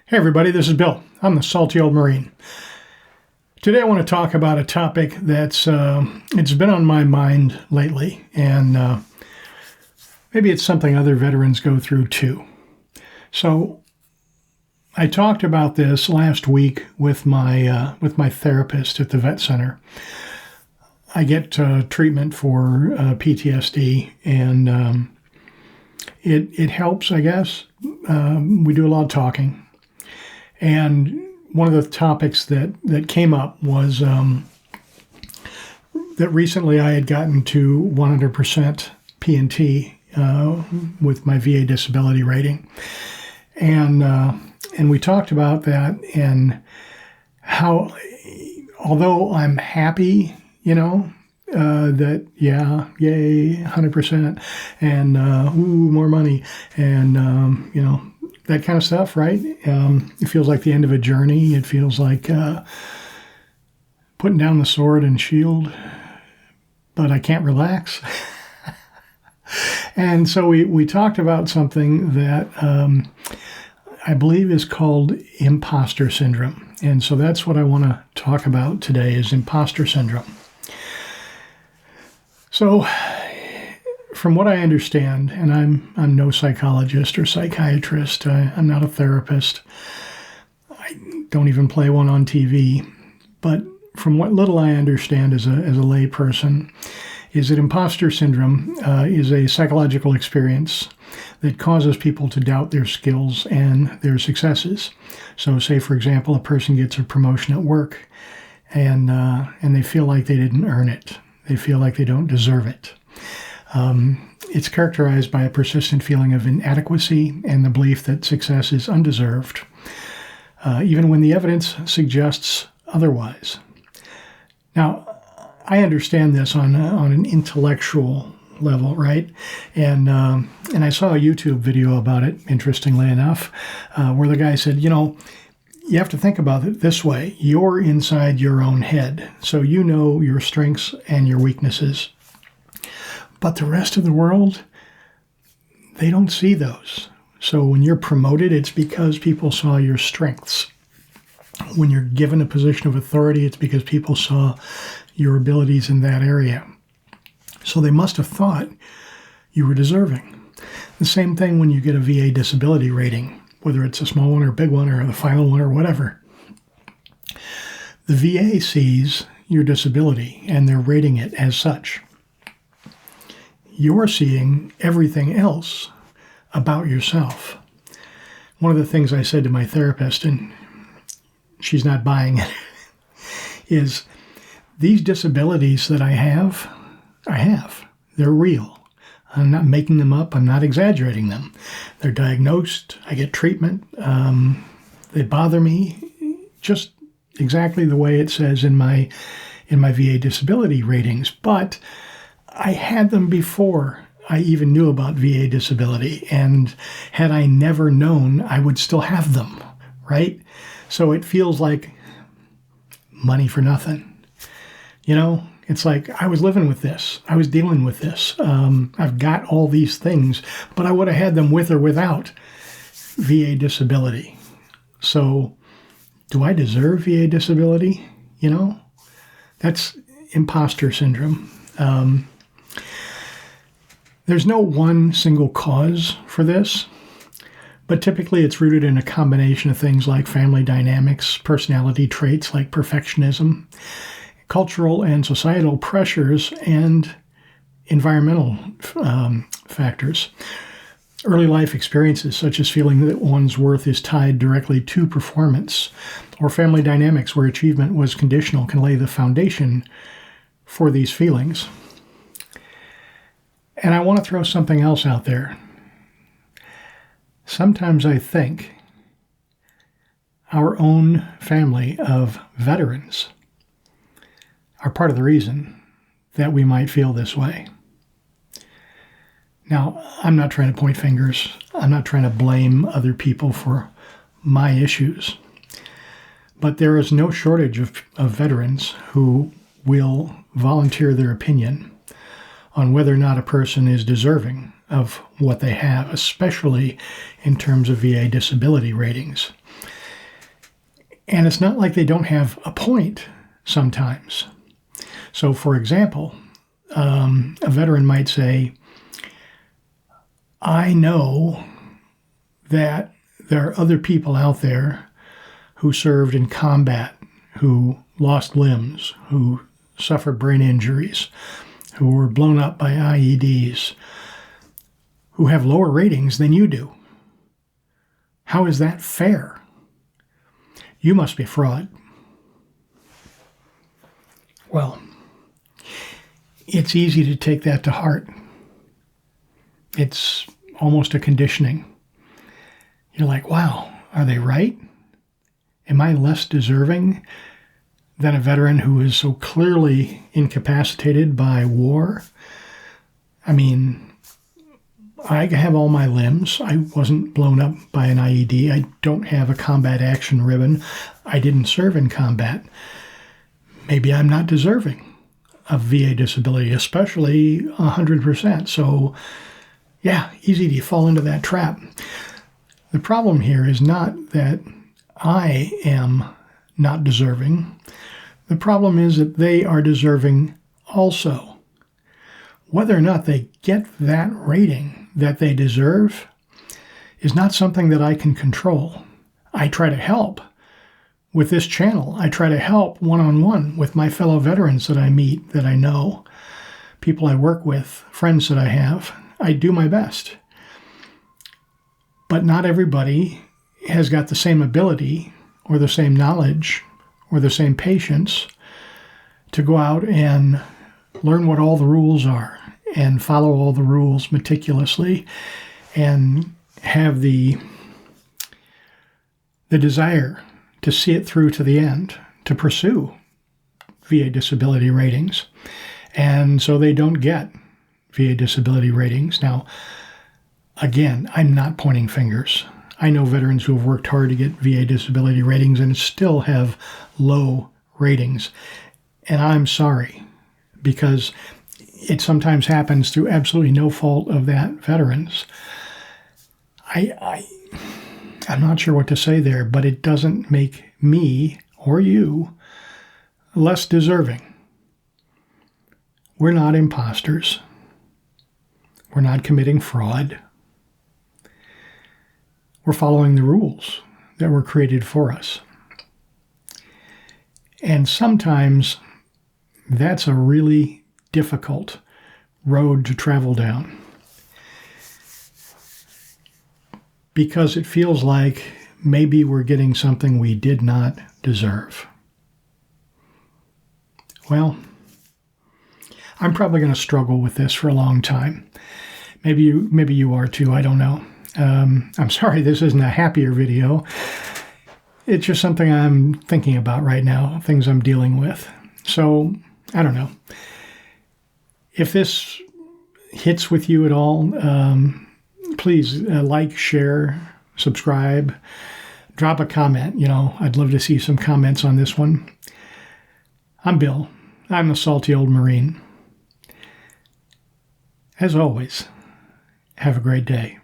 Hey everybody, this is Bill. I'm the salty old Marine. Today I want to talk about a topic that's it's been on my mind lately, and maybe it's something other veterans go through too. So I talked about this last week with my therapist at the vet center. I get treatment for PTSD, and it helps, I guess. We do a lot of talking. And one of the topics that came up was that recently I had gotten to 100% P&T with my VA disability rating. And we talked about that and how, although I'm happy, that, yay, 100%, and, more money, and, that kind of stuff, right? It feels like the end of a journey. It feels like putting down the sword and shield, but I can't relax. And so we talked about something that I believe is called imposter syndrome. And so that's what I want to talk about today is imposter syndrome. So from what I understand, and I'm no psychologist or psychiatrist, I'm not a therapist, I don't even play one on TV, but from what little I understand as a lay person, is that imposter syndrome is a psychological experience that causes people to doubt their skills and their successes. So say, for example, a person gets a promotion at work and they feel like they didn't earn it. They feel like they don't deserve it. It's characterized by a persistent feeling of inadequacy and the belief that success is undeserved, even when the evidence suggests otherwise. Now, I understand this on an intellectual level, right? And I saw a YouTube video about it, interestingly enough, where the guy said, you have to think about it this way. You're inside your own head, so you know your strengths and your weaknesses. But the rest of the world, they don't see those. So when you're promoted, it's because people saw your strengths. When you're given a position of authority, it's because people saw your abilities in that area. So they must have thought you were deserving. The same thing when you get a VA disability rating, whether it's a small one or a big one or the final one or whatever. The VA sees your disability and they're rating it as such. You're seeing everything else about yourself. One of the things I said to my therapist, and she's not buying it, is these disabilities that I have. They're real. I'm not making them up. I'm not exaggerating them. They're diagnosed. I get treatment. They bother me just exactly the way it says in my VA disability ratings. But I had them before I even knew about VA disability, and had I never known, I would still have them, right? So it feels like money for nothing. It's like I was living with this. I was dealing with this. I've got all these things, but I would have had them with or without VA disability. So do I deserve VA disability? That's imposter syndrome. There's no one single cause for this, but typically it's rooted in a combination of things like family dynamics, personality traits like perfectionism, cultural and societal pressures, and environmental factors. Early life experiences such as feeling that one's worth is tied directly to performance, or family dynamics where achievement was conditional can lay the foundation for these feelings. And I want to throw something else out there. Sometimes I think our own family of veterans are part of the reason that we might feel this way. Now, I'm not trying to point fingers. I'm not trying to blame other people for my issues. But there is no shortage of veterans who will volunteer their opinion on whether or not a person is deserving of what they have, especially in terms of VA disability ratings. And it's not like they don't have a point sometimes. So, for example, a veteran might say, I know that there are other people out there who served in combat, who lost limbs, who suffered brain injuries, who were blown up by IEDs, who have lower ratings than you do. How is that fair? You must be a fraud. Well, it's easy to take that to heart. It's almost a conditioning. You're like, wow, are they right? Am I less deserving than a veteran who is so clearly incapacitated by war? I mean, I have all my limbs. I wasn't blown up by an IED. I don't have a combat action ribbon. I didn't serve in combat. Maybe I'm not deserving of VA disability, especially 100%. So, yeah, easy to fall into that trap. The problem here is not that I am not deserving. The problem is that they are deserving also. Whether or not they get that rating that they deserve is not something that I can control. I try to help with this channel. I try to help one-on-one with my fellow veterans that I meet, that I know, people I work with, friends that I have. I do my best. But not everybody has got the same ability or the same knowledge or the same patience to go out and learn what all the rules are and follow all the rules meticulously and have the desire to see it through to the end, to pursue VA disability ratings. And so they don't get VA disability ratings. Now, again, I'm not pointing fingers. I know veterans who have worked hard to get VA disability ratings and still have low ratings. And I'm sorry, because it sometimes happens through absolutely no fault of that veteran's. I'm not sure what to say there, but it doesn't make me or you less deserving. We're not imposters. We're not committing fraud. We're following the rules that were created for us. And sometimes that's a really difficult road to travel down, because it feels like maybe we're getting something we did not deserve. Well, I'm probably going to struggle with this for a long time. Maybe you are too, I don't know. I'm sorry this isn't a happier video. It's just something I'm thinking about right now, things I'm dealing with. So, I don't know. If this hits with you at all, please like, share, subscribe, drop a comment. I'd love to see some comments on this one. I'm Bill. I'm the salty old Marine. As always, have a great day.